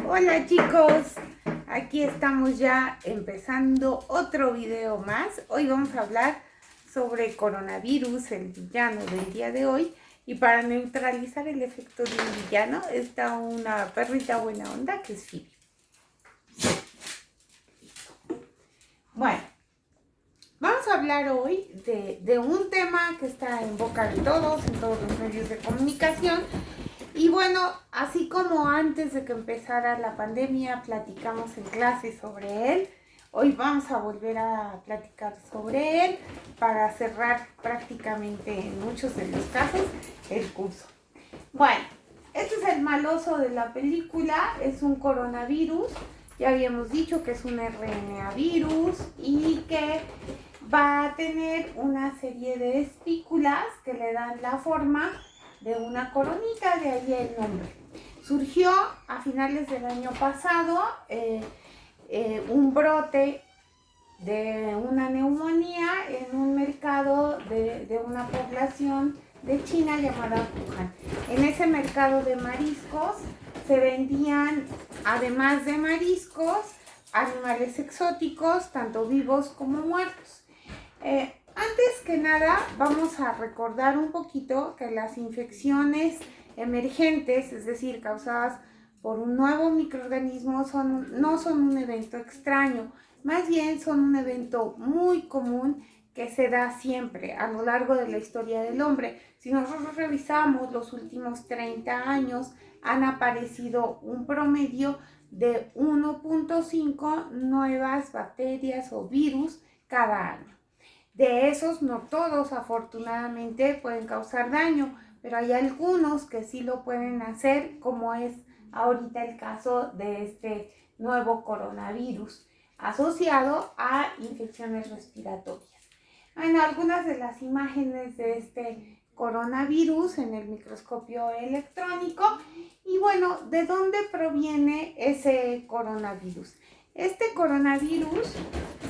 Hola chicos, aquí estamos ya empezando otro video más. Hoy vamos a hablar sobre coronavirus, el villano del día de hoy. Y para neutralizar el efecto de un villano está una perrita buena onda que es Phoebe. Bueno, vamos a hablar hoy de un tema que está en boca de todos, en todos los medios de comunicación. Y bueno, así como antes de que empezara la pandemia platicamos en clase sobre él, hoy vamos a volver a platicar sobre él para cerrar prácticamente en muchos de los casos el curso. Bueno, este es el maloso de la película, es un coronavirus, ya habíamos dicho que es un RNA virus y que va a tener una serie de espículas que le dan la forma de una coronita, de ahí el nombre. Surgió a finales del año pasado un brote de una neumonía en un mercado de una población de China llamada Wuhan. En ese mercado de mariscos se vendían, además de mariscos, animales exóticos, tanto vivos como muertos. Antes que nada, vamos a recordar un poquito que las infecciones emergentes, es decir, causadas por un nuevo microorganismo, no son un evento extraño, más bien son un evento muy común que se da siempre a lo largo de la historia del hombre. Si nosotros revisamos los últimos 30 años, han aparecido un promedio de 1.5 nuevas bacterias o virus cada año. De esos, no todos afortunadamente pueden causar daño, pero hay algunos que sí lo pueden hacer, como es ahorita el caso de este nuevo coronavirus asociado a infecciones respiratorias. Bueno, algunas de las imágenes de este coronavirus en el microscopio electrónico. Y bueno, ¿de dónde proviene ese coronavirus? Este coronavirus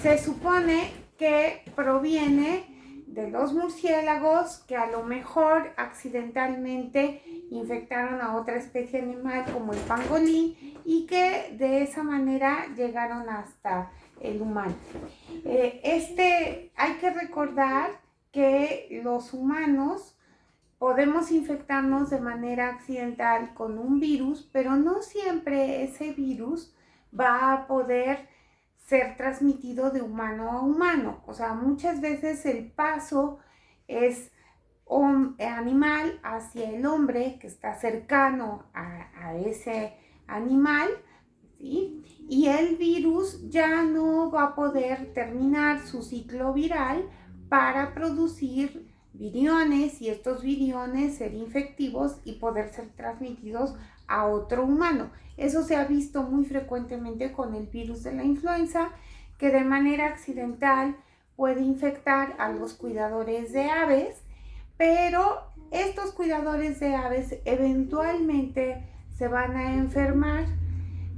se supone que proviene de los murciélagos que a lo mejor accidentalmente infectaron a otra especie animal como el pangolín y que de esa manera llegaron hasta el humano. Hay que recordar que los humanos podemos infectarnos de manera accidental con un virus, pero no siempre ese virus va a poder ser transmitido de humano a humano. O sea, muchas veces el paso es animal hacia el hombre que está cercano a ese animal, ¿sí? Y el virus ya no va a poder terminar su ciclo viral para producir viriones y estos viriones ser infectivos y poder ser transmitidos a otro humano. Eso se ha visto muy frecuentemente con el virus de la influenza, que de manera accidental puede infectar a los cuidadores de aves, pero estos cuidadores de aves eventualmente se van a enfermar,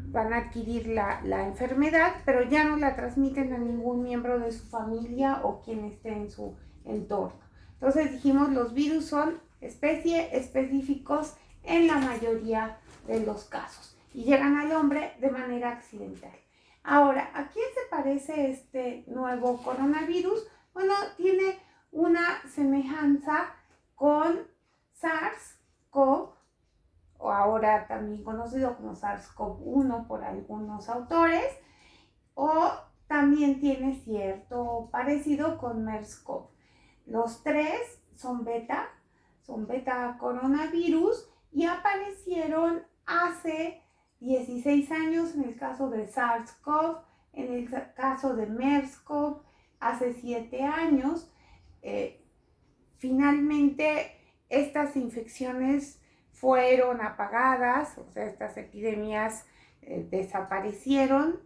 van a adquirir la enfermedad, pero ya no la transmiten a ningún miembro de su familia o quien esté en su entorno. Entonces dijimos, los virus son específicos en la mayoría de los casos y llegan al hombre de manera accidental. Ahora, ¿a quién se parece este nuevo coronavirus? Bueno, tiene una semejanza con SARS-CoV, o ahora también conocido como SARS-CoV-1 por algunos autores, o también tiene cierto parecido con MERS-CoV. Los tres son beta coronavirus y aparecieron hace 16 años en el caso de SARS-CoV, en el caso de MERS-CoV hace 7 años. Finalmente, estas infecciones fueron apagadas, o sea, estas epidemias desaparecieron.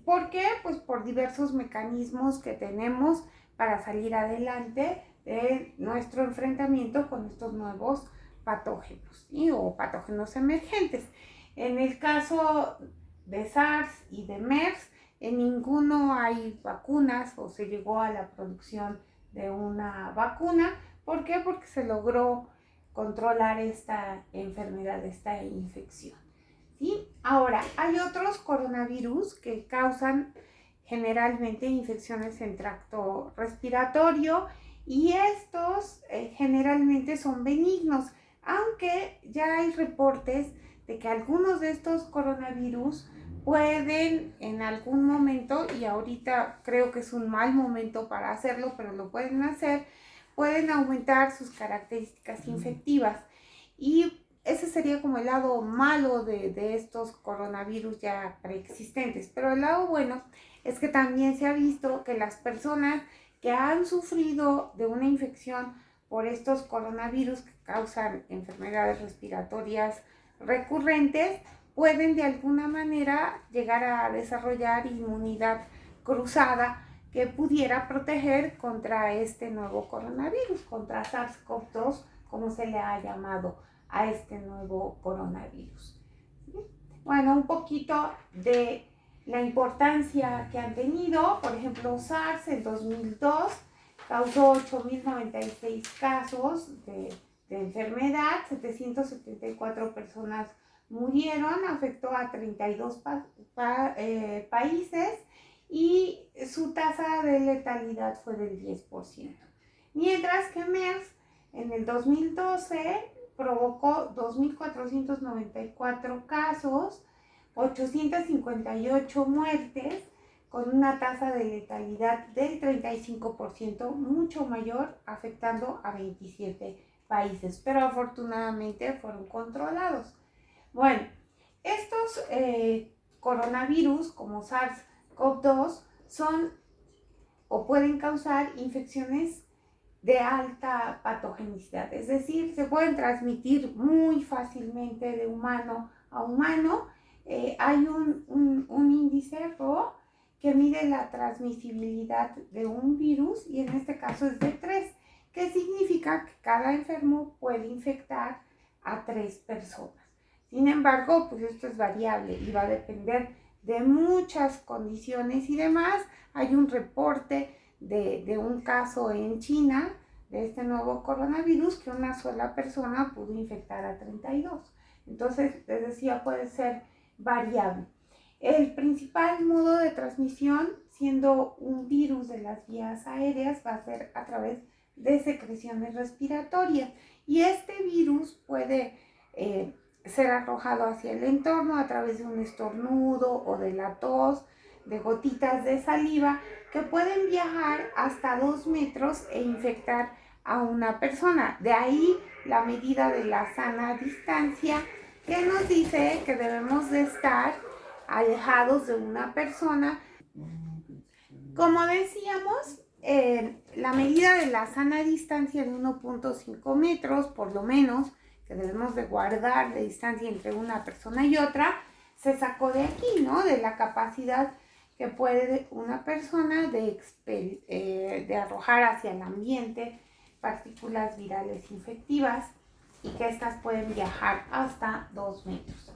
¿Por qué? Pues por diversos mecanismos que tenemos para salir adelante de nuestro enfrentamiento con estos nuevos patógenos, ¿sí? O patógenos emergentes. En el caso de SARS y de MERS, en ninguno hay vacunas o se llegó a la producción de una vacuna. ¿Por qué? Porque se logró controlar esta enfermedad, esta infección, ¿sí? Ahora, hay otros coronavirus que causan generalmente infecciones en tracto respiratorio y estos generalmente son benignos, aunque ya hay reportes de que algunos de estos coronavirus pueden en algún momento, y ahorita creo que es un mal momento para hacerlo, pero lo pueden hacer, pueden aumentar sus características infectivas. Y ese sería como el lado malo de estos coronavirus ya preexistentes. Pero el lado bueno es que también se ha visto que las personas que han sufrido de una infección por estos coronavirus que causan enfermedades respiratorias recurrentes, pueden de alguna manera llegar a desarrollar inmunidad cruzada que pudiera proteger contra este nuevo coronavirus, contra SARS-CoV-2, como se le ha llamado a este nuevo coronavirus. Bueno, un poquito de la importancia que han tenido. Por ejemplo, SARS en 2002 causó 8.096 casos de enfermedad, 774 personas murieron, afectó a 32 países y su tasa de letalidad fue del 10%. Mientras que MERS en el 2012 provocó 2.494 casos, 858 muertes, con una tasa de letalidad del 35%, mucho mayor, afectando a 27 países, pero afortunadamente fueron controlados. Bueno, estos coronavirus como SARS-CoV-2 son o pueden causar infecciones de alta patogenicidad, es decir, se pueden transmitir muy fácilmente de humano a humano. Hay un índice RO que mide la transmisibilidad de un virus y en este caso es de 3, que significa que cada enfermo puede infectar a 3 personas. Sin embargo, pues esto es variable y va a depender de muchas condiciones y demás. Hay un reporte de un caso en China de este nuevo coronavirus que una sola persona pudo infectar a 32. Entonces, les decía, puede ser variable. El principal modo de transmisión, siendo un virus de las vías aéreas, va a ser a través de secreciones respiratorias. Y este virus puede ser arrojado hacia el entorno a través de un estornudo o de la tos, de gotitas de saliva que pueden viajar hasta 2 metros e infectar a una persona. De ahí la medida de la sana distancia, que nos dice que debemos de estar alejados de una persona. Como decíamos, la medida de la sana distancia de 1.5 metros, por lo menos, que debemos de guardar de distancia entre una persona y otra, se sacó de aquí, ¿no? De la capacidad que puede una persona de arrojar hacia el ambiente partículas virales infectivas y que estas pueden viajar hasta 2 metros.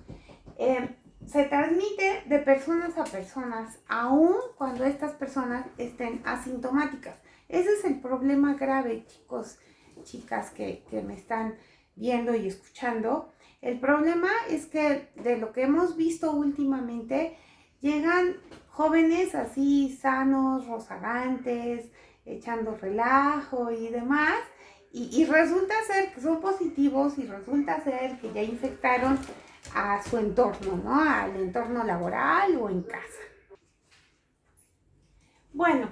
Se transmite de personas a personas, aun cuando estas personas estén asintomáticas. Ese es el problema grave, chicos, chicas que me están viendo y escuchando. El problema es que de lo que hemos visto últimamente, llegan jóvenes así sanos, rozagantes, echando relajo y demás, y resulta ser que son positivos y resulta ser que ya infectaron a su entorno, ¿no? Al entorno laboral o en casa. Bueno,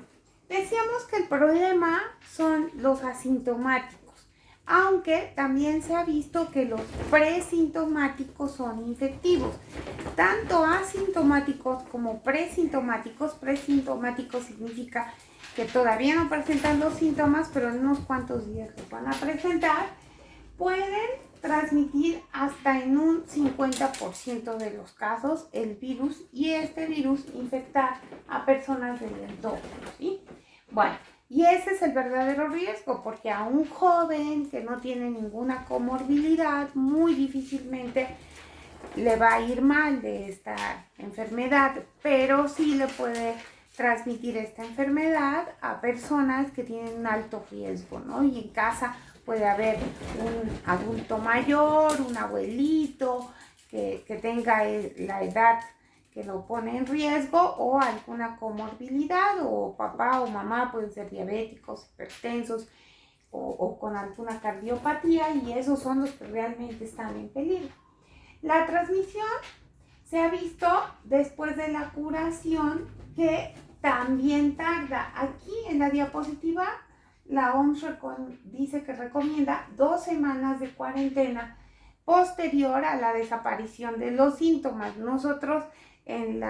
decíamos que el problema son los asintomáticos, aunque también se ha visto que los presintomáticos son infectivos. Tanto asintomáticos como presintomáticos. Presintomáticos significa que todavía no presentan los síntomas, pero en unos cuantos días los van a presentar, pueden transmitir hasta en un 50% de los casos el virus y este virus infectar a personas del entorno, ¿sí? Bueno, y ese es el verdadero riesgo, porque a un joven que no tiene ninguna comorbilidad, muy difícilmente le va a ir mal de esta enfermedad, pero sí le puede transmitir esta enfermedad a personas que tienen un alto riesgo, ¿no? Y en casa puede haber un adulto mayor, un abuelito que tenga la edad que lo pone en riesgo o alguna comorbilidad, o papá o mamá pueden ser diabéticos, hipertensos o con alguna cardiopatía, y esos son los que realmente están en peligro. La transmisión se ha visto después de la curación que también tarda. Aquí en la diapositiva la OMS dice que recomienda 2 semanas de cuarentena posterior a la desaparición de los síntomas. Nosotros en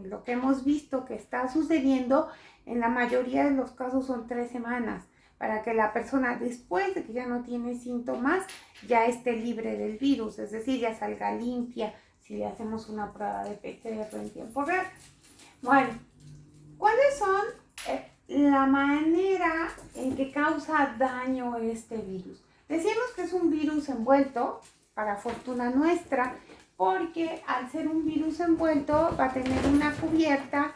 lo que hemos visto que está sucediendo, en la mayoría de los casos son 3 semanas, para que la persona, después de que ya no tiene síntomas, ya esté libre del virus, es decir, ya salga limpia si le hacemos una prueba de PCR en tiempo real. Bueno, ¿cuáles son la manera en que causa daño este virus? Decimos que es un virus envuelto, para fortuna nuestra, porque al ser un virus envuelto va a tener una cubierta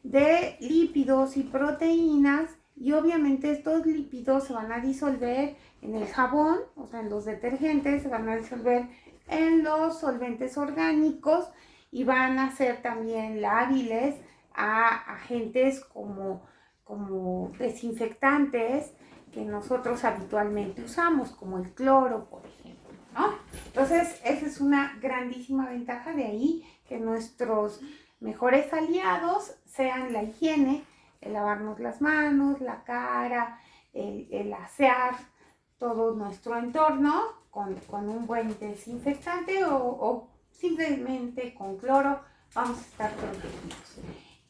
de lípidos y proteínas, y obviamente estos lípidos se van a disolver en el jabón, o sea, en los detergentes, se van a disolver en los solventes orgánicos y van a ser también lábiles a agentes como desinfectantes que nosotros habitualmente usamos, como el cloro, por ejemplo, ¿no? Entonces, esa es una grandísima ventaja, de ahí que nuestros mejores aliados sean la higiene, el lavarnos las manos, la cara, el asear todo nuestro entorno con un buen desinfectante o simplemente con cloro, vamos a estar protegidos.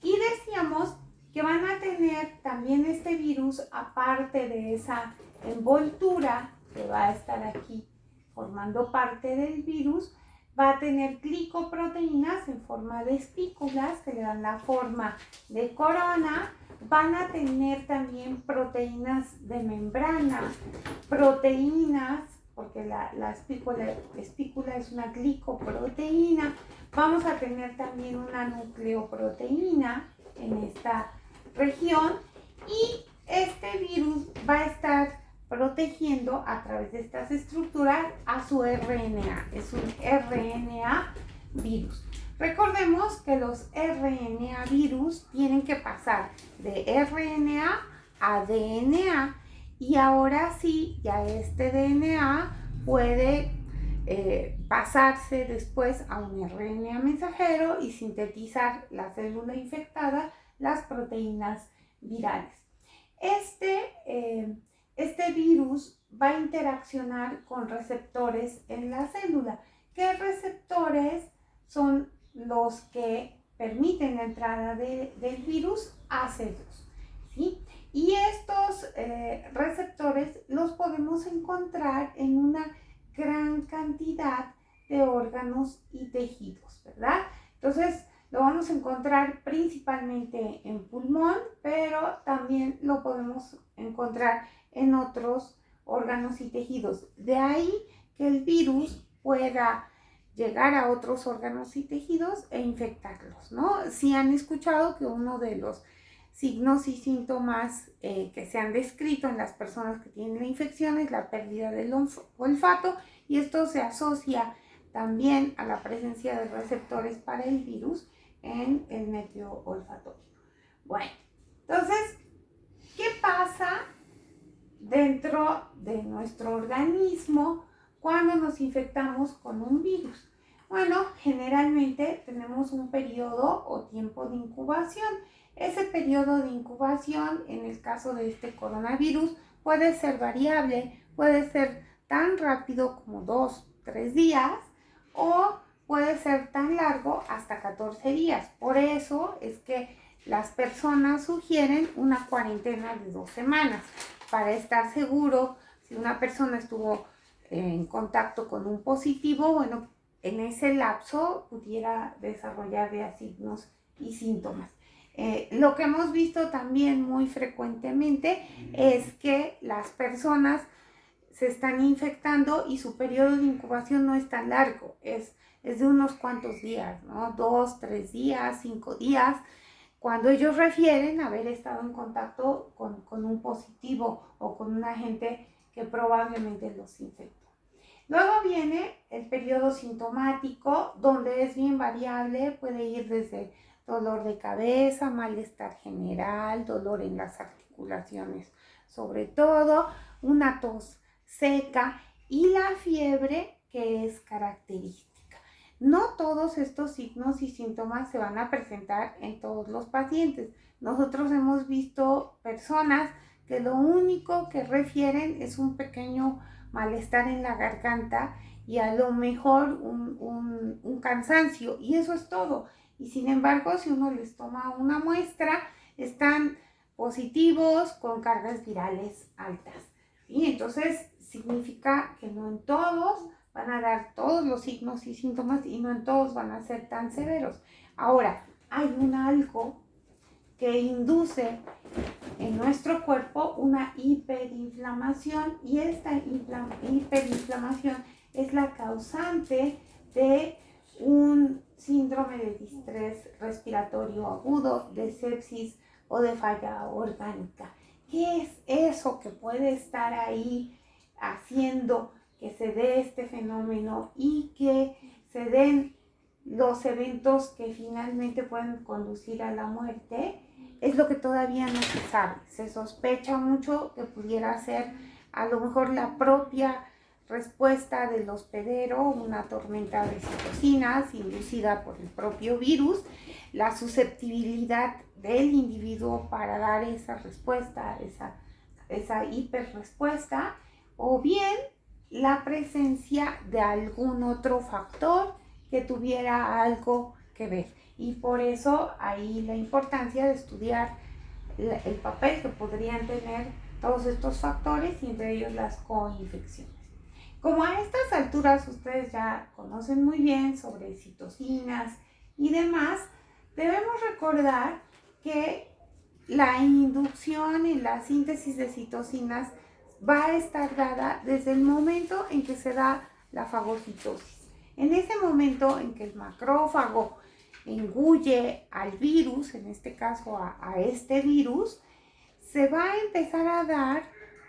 Y decíamos que van a tener también este virus, aparte de esa envoltura que va a estar aquí formando parte del virus, va a tener glicoproteínas en forma de espículas que le dan la forma de corona. Van a tener también proteínas de membrana, proteínas, porque la espícula es una glicoproteína. Vamos a tener también una nucleoproteína en esta región, y este virus va a estar protegiendo a través de estas estructuras a su RNA. Es un RNA virus. Recordemos que los RNA virus tienen que pasar de RNA a DNA, y ahora sí, ya este DNA puede pasarse después a un RNA mensajero y sintetizar la célula infectada, las proteínas virales. Este virus va a interaccionar con receptores en la célula. ¿Qué receptores son los que permiten la entrada del virus? AC2, ¿sí? Y estos receptores los podemos encontrar en una gran cantidad de órganos y tejidos, ¿verdad? Entonces, lo vamos a encontrar principalmente en pulmón, pero también lo podemos encontrar en otros órganos y tejidos. De ahí que el virus pueda llegar a otros órganos y tejidos e infectarlos, ¿no? Si han escuchado que uno de los signos y síntomas que se han descrito en las personas que tienen la infección es la pérdida del olfato, y esto se asocia también a la presencia de receptores para el virus en el nervio olfatorio. Bueno, entonces, ¿qué pasa dentro de nuestro organismo cuando nos infectamos con un virus? Bueno, generalmente tenemos un periodo o tiempo de incubación. Ese periodo de incubación, en el caso de este coronavirus, puede ser variable, puede ser tan rápido como 2-3 días, o puede ser tan largo hasta 14 días. Por eso es que las personas sugieren una cuarentena de 2 semanas, para estar seguro si una persona estuvo en contacto con un positivo, bueno, en ese lapso pudiera desarrollar ya signos y síntomas. Lo que hemos visto también muy frecuentemente es que las personas se están infectando y su periodo de incubación no es tan largo, es de unos cuantos días, ¿no? 2-3 días, 5 días, cuando ellos refieren haber estado en contacto con un positivo o con un agente que probablemente los infectó. Luego viene el periodo sintomático, donde es bien variable, puede ir desde dolor de cabeza, malestar general, dolor en las articulaciones, sobre todo, una tos seca y la fiebre, que es característica. No todos estos signos y síntomas se van a presentar en todos los pacientes. Nosotros hemos visto personas que lo único que refieren es un pequeño malestar en la garganta y a lo mejor un cansancio, y eso es todo. Y sin embargo, si uno les toma una muestra, están positivos con cargas virales altas. Y entonces significa que no en todos van a dar todos los signos y síntomas y no en todos van a ser tan severos. Ahora, hay un algo que induce en nuestro cuerpo una hiperinflamación, y esta hiperinflamación es la causante de un síndrome de distrés respiratorio agudo, de sepsis o de falla orgánica. ¿Qué es eso que puede estar ahí haciendo que se dé este fenómeno y que se den los eventos que finalmente pueden conducir a la muerte? Es lo que todavía no se sabe. Se sospecha mucho que pudiera ser a lo mejor la propia respuesta del hospedero, una tormenta de citocinas inducida por el propio virus, la susceptibilidad del individuo para dar esa respuesta, esa hiperrespuesta, o bien la presencia de algún otro factor que tuviera algo que ver. Y por eso ahí la importancia de estudiar el papel que podrían tener todos estos factores, y entre ellos las coinfecciones. Como a estas alturas ustedes ya conocen muy bien sobre citocinas y demás, debemos recordar que la inducción y la síntesis de citocinas va a estar dada desde el momento en que se da la fagocitosis. En ese momento en que el macrófago engulle al virus, en este caso a este virus, se va a empezar a dar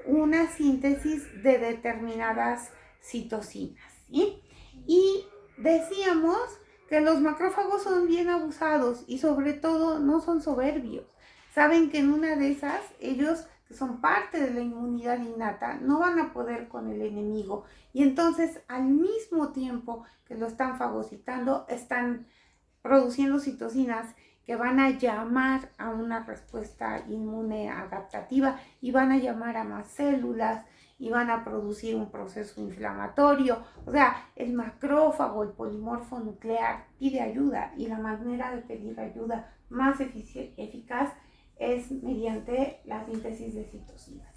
una síntesis de determinadas citocinas, ¿sí? Y decíamos que los macrófagos son bien abusados y sobre todo no son soberbios. Saben que en una de esas ellos, que son parte de la inmunidad innata, no van a poder con el enemigo, y entonces al mismo tiempo que lo están fagocitando, están produciendo citocinas que van a llamar a una respuesta inmune adaptativa y van a llamar a más células y van a producir un proceso inflamatorio. O sea, el macrófago, el polimorfo nuclear, pide ayuda, y la manera de pedir ayuda más eficaz es mediante la síntesis de citocinas.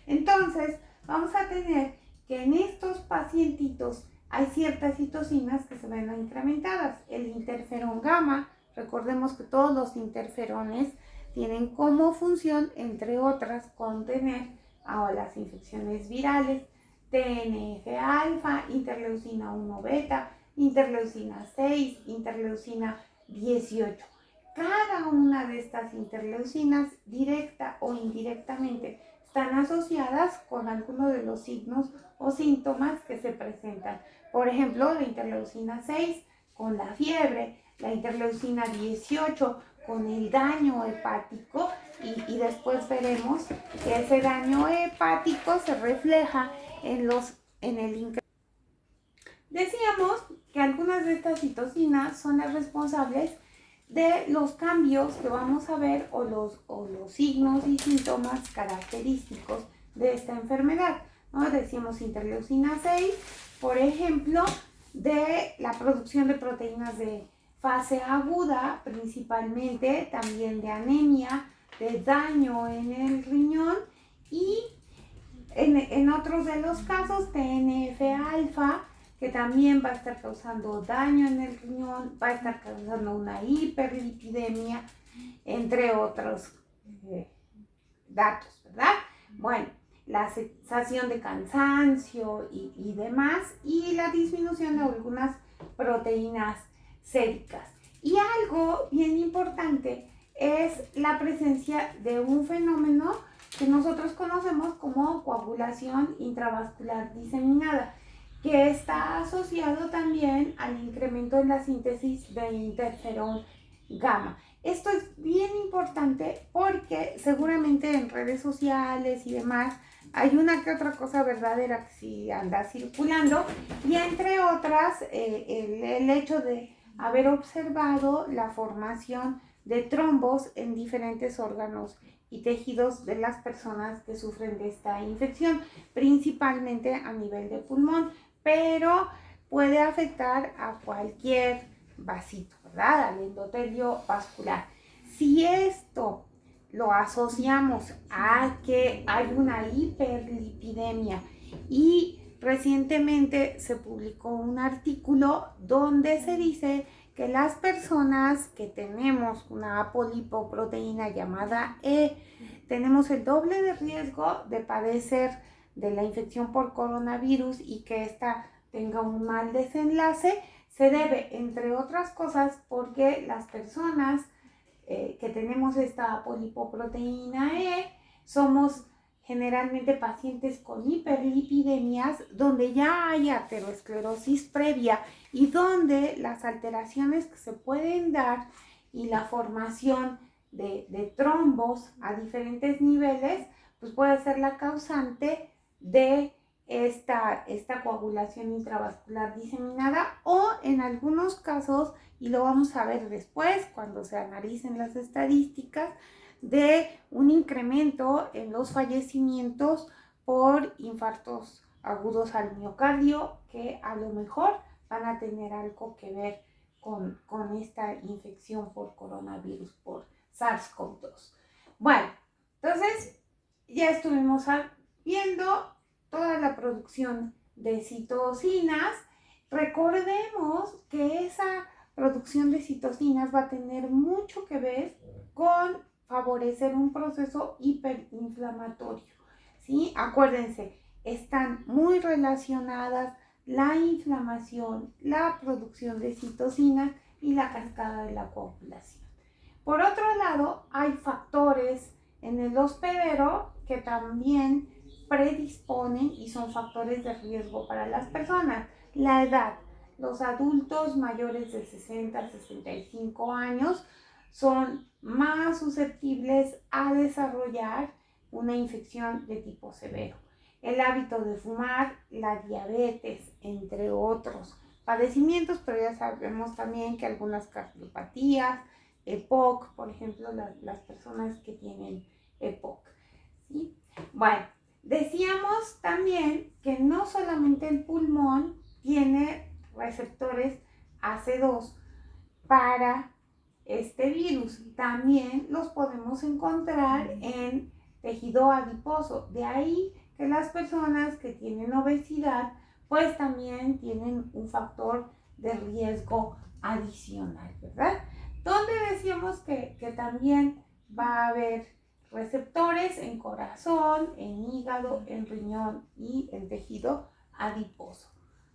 Entonces, vamos a tener que en estos pacientitos hay ciertas citocinas que se ven incrementadas. El interferón gamma, recordemos que todos los interferones tienen como función, entre otras, contener a las infecciones virales, TNF-alfa, interleucina 1 beta, interleucina 6, interleucina 18. Cada una de estas interleucinas, directa o indirectamente, están asociadas con alguno de los signos o síntomas que se presentan. Por ejemplo, la interleucina 6 con la fiebre, la interleucina 18 con el daño hepático, y después veremos que ese daño hepático se refleja en el incremento. Decíamos que algunas de estas citocinas son las responsables de los cambios que vamos a ver, o los signos y síntomas característicos de esta enfermedad, ¿no? Decimos interleucina 6, por ejemplo, de la producción de proteínas de fase aguda, principalmente, también de anemia, de daño en el riñón, y en otros de los casos TNF-alfa, que también va a estar causando daño en el riñón, va a estar causando una hiperlipidemia, entre otros datos, ¿verdad? Bueno, la sensación de cansancio y demás, y la disminución de algunas proteínas séricas. Y algo bien importante es la presencia de un fenómeno que nosotros conocemos como coagulación intravascular diseminada, que está asociado también al incremento en la síntesis de interferón gamma. Esto es bien importante porque seguramente en redes sociales y demás hay una que otra cosa verdadera que sí anda circulando, y entre otras el hecho de haber observado la formación de trombos en diferentes órganos y tejidos de las personas que sufren de esta infección, principalmente a nivel de pulmón, pero puede afectar a cualquier vasito, ¿verdad? Al endotelio vascular. Si esto lo asociamos a que hay una hiperlipidemia, y recientemente se publicó un artículo donde se dice que las personas que tenemos una apolipoproteína llamada E, tenemos el doble de riesgo de padecer de la infección por coronavirus y que esta tenga un mal desenlace. Se debe, entre otras cosas, porque las personas que tenemos esta polipoproteína E somos generalmente pacientes con hiperlipidemias donde ya hay aterosclerosis previa y donde las alteraciones que se pueden dar y la formación de trombos a diferentes niveles pues puede ser la causante de esta coagulación intravascular diseminada, o en algunos casos, y lo vamos a ver después cuando se analicen las estadísticas, de un incremento en los fallecimientos por infartos agudos al miocardio, que a lo mejor van a tener algo que ver con esta infección por coronavirus, por SARS-CoV-2. Bueno, entonces ya estuvimos viendo toda la producción de citocinas. Recordemos que esa producción de citocinas va a tener mucho que ver con favorecer un proceso hiperinflamatorio, ¿sí? Acuérdense, están muy relacionadas la inflamación, la producción de citocinas y la cascada de la coagulación. Por otro lado, hay factores en el hospedero que también predisponen y son factores de riesgo para las personas. La edad. Los adultos mayores de 60 a 65 años son más susceptibles a desarrollar una infección de tipo severo. El hábito de fumar, la diabetes, entre otros padecimientos, pero ya sabemos también que algunas cardiopatías, EPOC, por ejemplo, las personas que tienen EPOC, ¿sí? Bueno, decíamos también que no solamente el pulmón tiene receptores AC2 para este virus, también los podemos encontrar en tejido adiposo. De ahí que las personas que tienen obesidad pues también tienen un factor de riesgo adicional, ¿verdad? Donde decíamos que también va a haber receptores en corazón, en hígado, en riñón y en tejido adiposo,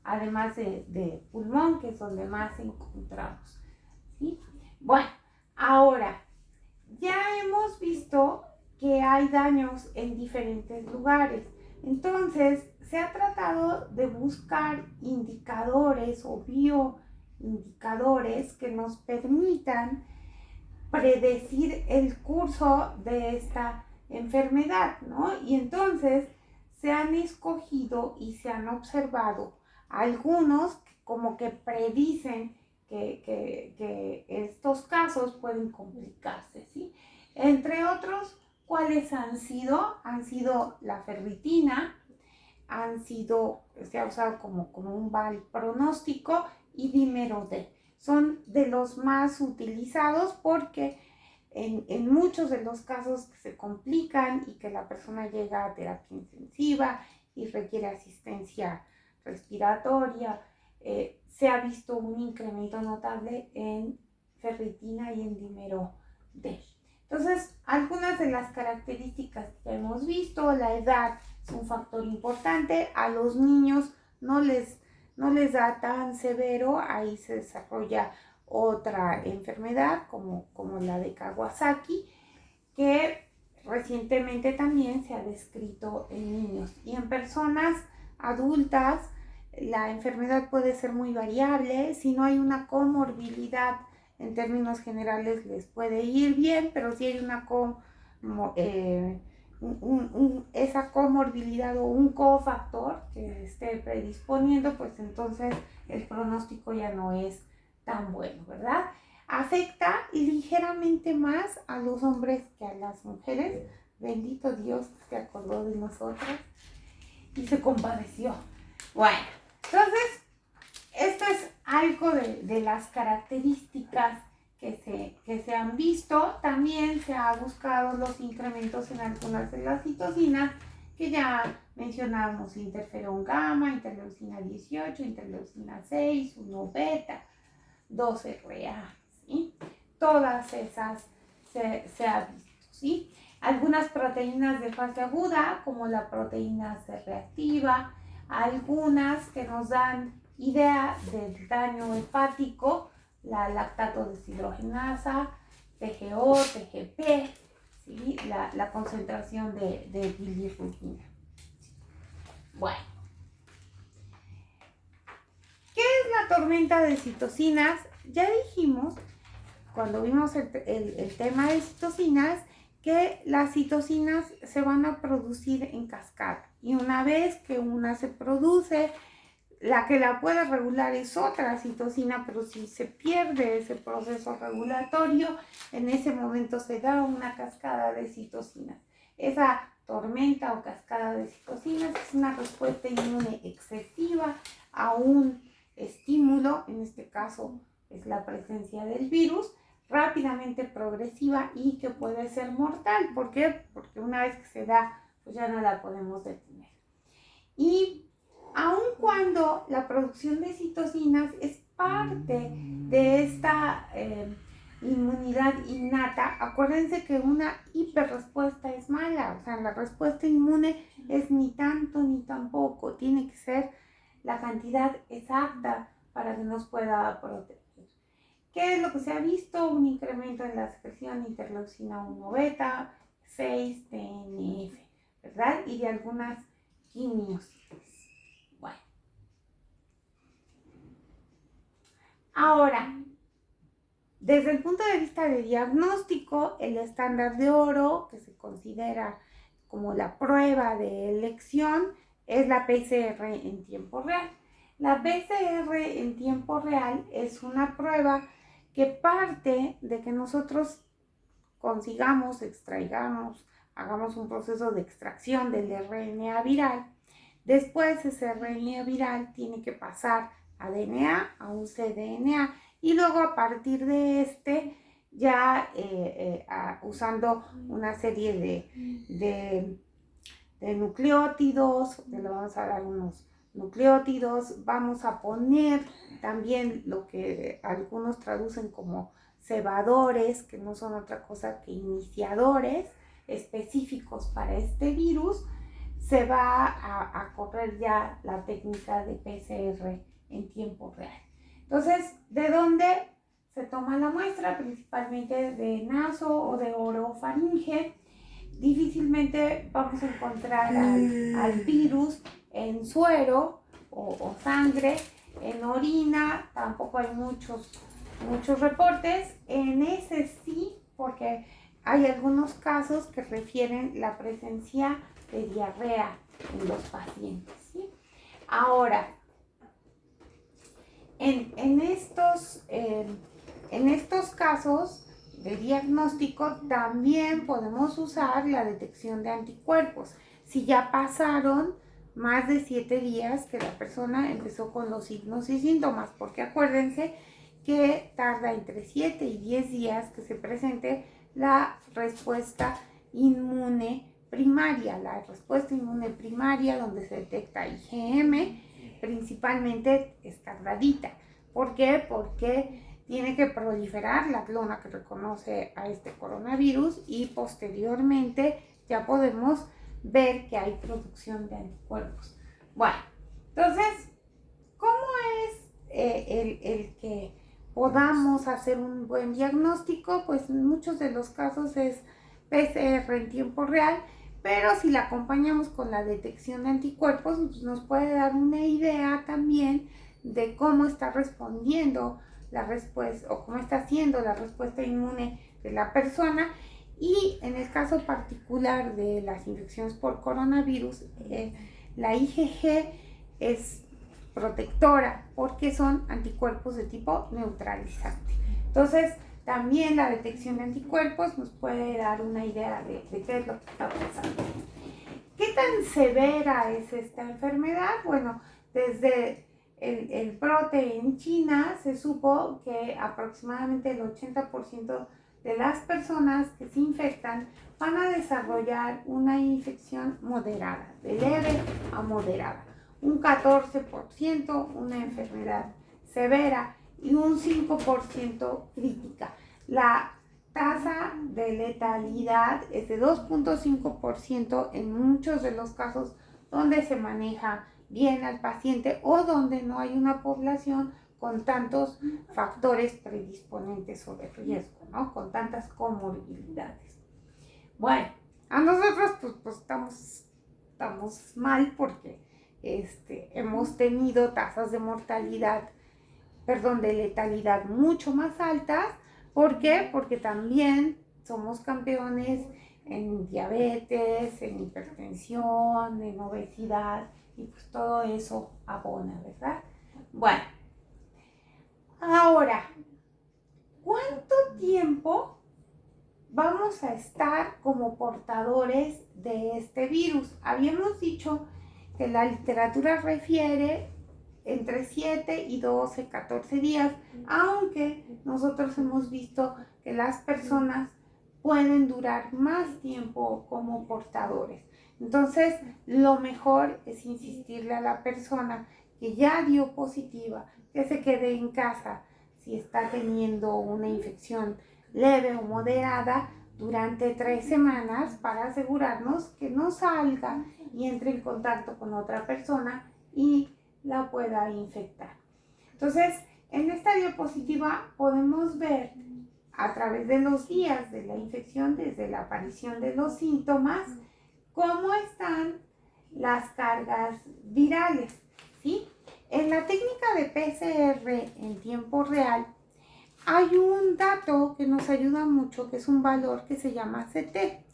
además de pulmón, que es donde más encontramos, ¿sí? Bueno, ahora ya hemos visto que hay daños en diferentes lugares. Entonces, se ha tratado de buscar indicadores o bioindicadores que nos permitan predecir el curso de esta enfermedad, ¿no? Y entonces se han escogido y se han observado algunos como que predicen que estos casos pueden complicarse, ¿sí? Entre otros, ¿cuáles han sido? Han sido la ferritina, se ha usado como un mal pronóstico, y dímero D. Son de los más utilizados porque en muchos de los casos que se complican y que la persona llega a terapia intensiva y requiere asistencia respiratoria, se ha visto un incremento notable en ferritina y en dímero D. Entonces, algunas de las características que hemos visto: la edad es un factor importante. A los niños no les da tan severo, ahí se desarrolla otra enfermedad como la de Kawasaki, que recientemente también se ha descrito en niños. Y en personas adultas la enfermedad puede ser muy variable. Si no hay una comorbilidad, en términos generales les puede ir bien, pero si hay una esa comorbilidad o un cofactor que esté predisponiendo, pues entonces el pronóstico ya no es tan bueno, ¿verdad? Afecta ligeramente más a los hombres que a las mujeres. Bendito Dios que se acordó de nosotras y se compadeció. Bueno, entonces, esto es algo de las características que se han visto. También se ha buscado los incrementos en algunas de las citocinas que ya mencionamos: interferón gamma, interleucina 18, interleucina 6, 1 beta, 2RA, ¿sí? Todas esas se ha visto, ¿sí? Algunas proteínas de fase aguda, como la proteína C reactiva, algunas que nos dan idea del daño hepático, la lactato deshidrogenasa, TGO, TGP, ¿sí? La concentración de bilirrubina. Bueno, ¿qué es la tormenta de citocinas? Ya dijimos, cuando vimos el tema de citocinas, que las citocinas se van a producir en cascada. Y una vez que una se produce, la que la puede regular es otra citocina, pero si se pierde ese proceso regulatorio, en ese momento se da una cascada de citocinas. Esa tormenta o cascada de citocinas es una respuesta inmune excesiva a un estímulo, en este caso es la presencia del virus, rápidamente progresiva y que puede ser mortal. ¿Por qué? Porque una vez que se da, pues ya no la podemos detener. Y aun cuando la producción de citocinas es parte de esta inmunidad innata, acuérdense que una hiperrespuesta es mala. O sea, la respuesta inmune es ni tanto ni tampoco. Tiene que ser la cantidad exacta para que nos pueda proteger. ¿Qué es lo que se ha visto? Un incremento en la secreción de interleucina 1 beta, 6, TNF, ¿verdad? Y de algunas quimiosinas. Bueno. Ahora, desde el punto de vista de diagnóstico, el estándar de oro, que se considera como la prueba de elección, es la PCR en tiempo real. La PCR en tiempo real es una prueba que parte de que nosotros consigamos, extraigamos, hagamos un proceso de extracción del RNA viral. Después ese RNA viral tiene que pasar a DNA, a un cDNA, y luego a partir de este, ya usando una serie de nucleótidos, le vamos a dar unos nucleótidos, vamos a poner también lo que algunos traducen como cebadores, que no son otra cosa que iniciadores específicos para este virus. Se va a correr ya la técnica de PCR en tiempo real. Entonces, ¿de dónde se toma la muestra? Principalmente de naso o de orofaringe. Difícilmente vamos a encontrar al virus en suero o sangre. En orina tampoco hay muchos reportes. En ese sí, porque hay algunos casos que refieren la presencia de diarrea en los pacientes, ¿sí? Ahora, en estos casos de diagnóstico también podemos usar la detección de anticuerpos. Si ya pasaron más de 7 días que la persona empezó con los signos y síntomas, porque acuérdense que tarda entre 7 y 10 días que se presente la respuesta inmune primaria. La respuesta inmune primaria, donde se detecta IgM, principalmente es tardadita. ¿Por qué? Porque tiene que proliferar la clona que reconoce a este coronavirus y posteriormente ya podemos ver que hay producción de anticuerpos. Bueno, entonces, ¿cómo es el que podamos hacer un buen diagnóstico? Pues en muchos de los casos es PCR en tiempo real, pero si la acompañamos con la detección de anticuerpos, pues nos puede dar una idea también de cómo está respondiendo la respuesta o cómo está haciendo la respuesta inmune de la persona. Y en el caso particular de las infecciones por coronavirus, la IgG es protectora porque son anticuerpos de tipo neutralizante. Entonces, también la detección de anticuerpos nos puede dar una idea de qué es lo que está pasando. ¿Qué tan severa es esta enfermedad? Bueno, desde el brote en China se supo que aproximadamente el 80% de las personas que se infectan van a desarrollar una infección moderada, de leve a moderada. Un 14% una enfermedad severa y un 5% crítica. La tasa de letalidad es de 2.5% en muchos de los casos donde se maneja bien al paciente o donde no hay una población con tantos factores predisponentes o de riesgo, ¿no? Con tantas comorbilidades. Bueno, a nosotros pues estamos mal porque hemos tenido tasas de mortalidad, de letalidad mucho más altas. ¿Por qué? Porque también somos campeones en diabetes, en hipertensión, en obesidad, y pues todo eso abona, ¿verdad? Bueno, ahora, ¿cuánto tiempo vamos a estar como portadores de este virus? Habíamos dicho que la literatura refiere entre 7 y 12, 14 días, aunque nosotros hemos visto que las personas pueden durar más tiempo como portadores. Entonces, lo mejor es insistirle a la persona que ya dio positiva, que se quede en casa si está teniendo una infección leve o moderada durante 3 semanas para asegurarnos que no salga y entre en contacto con otra persona y la pueda infectar. Entonces, en esta diapositiva podemos ver a través de los días de la infección, desde la aparición de los síntomas, cómo están las cargas virales, ¿sí? En la técnica de PCR en tiempo real, hay un dato que nos ayuda mucho, que es un valor que se llama CT.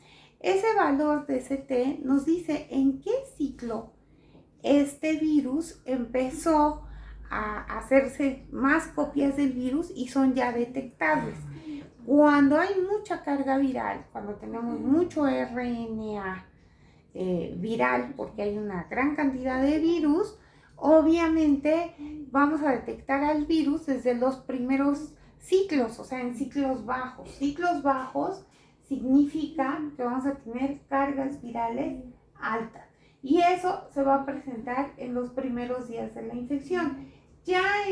Ese valor de CT nos dice en qué ciclo este virus empezó a hacerse más copias del virus y son ya detectables. Cuando hay mucha carga viral, cuando tenemos mucho RNA viral, porque hay una gran cantidad de virus, obviamente vamos a detectar al virus desde los primeros ciclos, o sea, en ciclos bajos. Ciclos bajos significa que vamos a tener cargas virales altas. Y eso se va a presentar en los primeros días de la infección. Ya